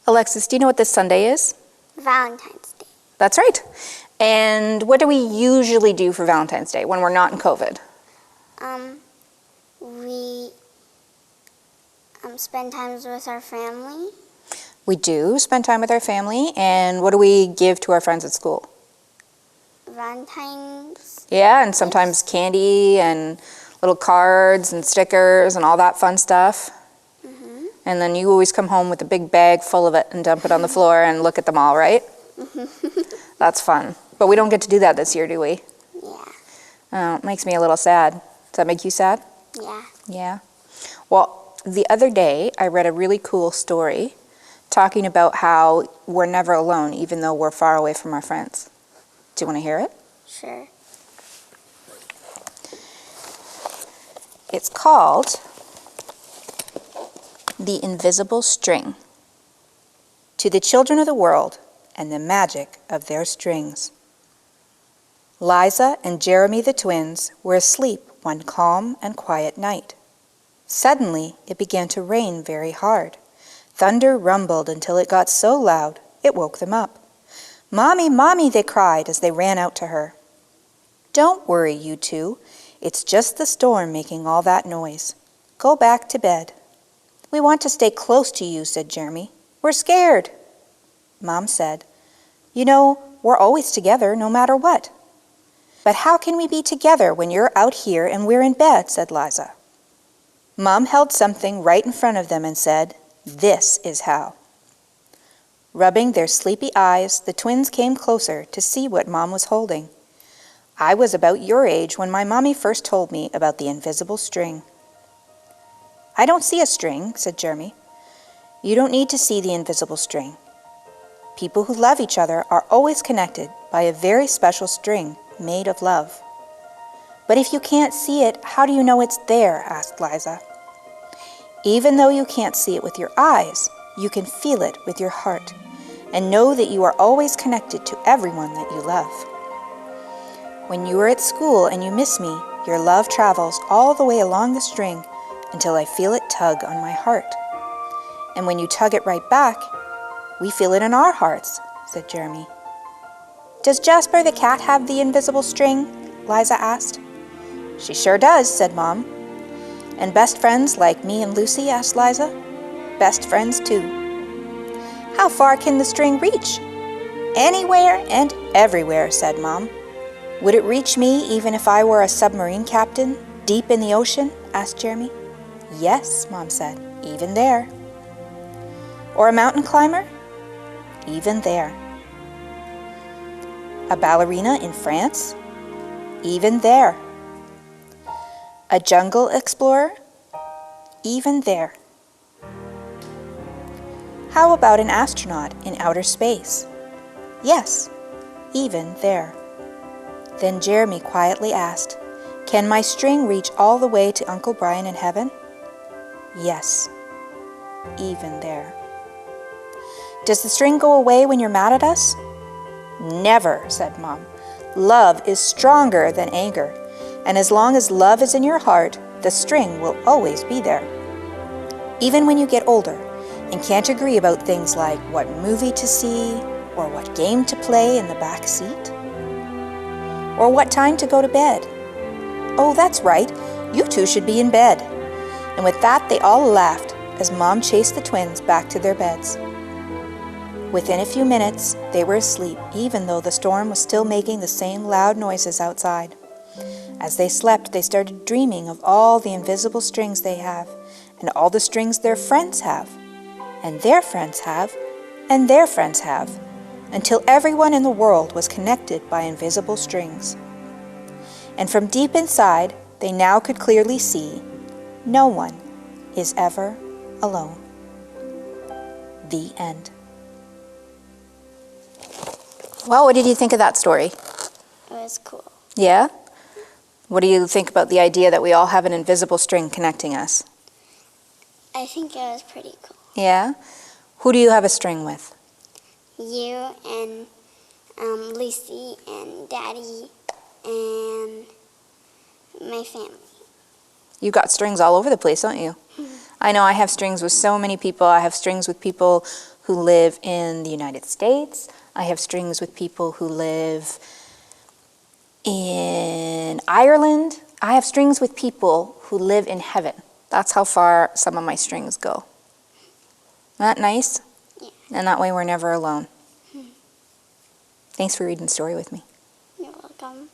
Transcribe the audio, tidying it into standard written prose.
Alexis, do you know what this Sunday is? Valentine's Day. That's right. And what do we usually do for Valentine's Day when we're not in COVID? We spend time with our family. We do spend time with our family. And what do we give to our friends at school? Valentine's. Yeah, and sometimes candy and little cards and stickers and all that fun stuff. Mm-hmm. And then you always come home with a big bag full of it and dump it on the floor and look at them all, right? That's fun. But we don't get to do that this year, do we? Yeah. Oh, it makes me a little sad. Does that make you sad? Yeah. Yeah. Well, the other day I read a really cool story talking about how we're never alone even though we're far away from our friends. Do you want to hear it? Sure. It's called The Invisible String. To the children of the world and the magic of their strings. Liza and Jeremy the twins were asleep one calm and quiet night. Suddenly it began to rain very hard. Thunder rumbled until it got so loud it woke them up. "Mommy, Mommy," they cried as they ran out to her. "Don't worry, you two. It's just the storm making all that noise. Go back to bed." "We want to stay close to you," said Jeremy. "We're scared." Mom said, "You know, we're always together no matter what." "But how can we be together when you're out here and we're in bed?" said Liza. Mom held something right in front of them and said, "This is how." Rubbing their sleepy eyes, the twins came closer to see what Mom was holding. "I was about your age when my mommy first told me about the invisible string." "I don't see a string," said Jeremy. "You don't need to see the invisible string. People who love each other are always connected by a very special string made of love." "But if you can't see it, how do you know it's there?" asked Liza. "Even though you can't see it with your eyes, you can feel it with your heart and know that you are always connected to everyone that you love. When you are at school and you miss me, your love travels all the way along the string until I feel it tug on my heart. And when you tug it right back, we feel it in our hearts," said Jeremy. "Does Jasper the cat have the invisible string?" Liza asked. "She sure does," said Mom. "And best friends like me and Lucy?" asked Liza. "Best friends too." "How far can the string reach?" "Anywhere and everywhere," said Mom. "Would it reach me even if I were a submarine captain, deep in the ocean?" asked Jeremy. "Yes," Mom said, "even there." "Or a mountain climber?" "Even there." "A ballerina in France?" "Even there." "A jungle explorer?" "Even there." "How about an astronaut in outer space?" "Yes, even there." Then Jeremy quietly asked, "Can my string reach all the way to Uncle Brian in heaven?" "Yes, even there." "Does the string go away when you're mad at us?" "Never," said Mom. "Love is stronger than anger, and as long as love is in your heart, the string will always be there. Even when you get older and can't agree about things like what movie to see or what game to play in the back seat, or what time to go to bed. Oh, that's right, you two should be in bed." And with that, they all laughed as Mom chased the twins back to their beds. Within a few minutes, they were asleep, even though the storm was still making the same loud noises outside. As they slept, they started dreaming of all the invisible strings they have, and all the strings their friends have, and their friends have, and their friends have, until everyone in the world was connected by invisible strings. And from deep inside, they now could clearly see, no one is ever alone. The end. Well, what did you think of that story? It was cool. Yeah? What do you think about the idea that we all have an invisible string connecting us? I think it was pretty cool. Yeah? Who do you have a string with? You and Lucy and Daddy and my family. You got strings all over the place, don't you? I know I have strings with so many people. I have strings with people who live in the United States. I have strings with people who live in Ireland. I have strings with people who live in heaven. That's how far some of my strings go. Isn't that nice? Yeah. And that way we're never alone. Thanks for reading the story with me. You're welcome.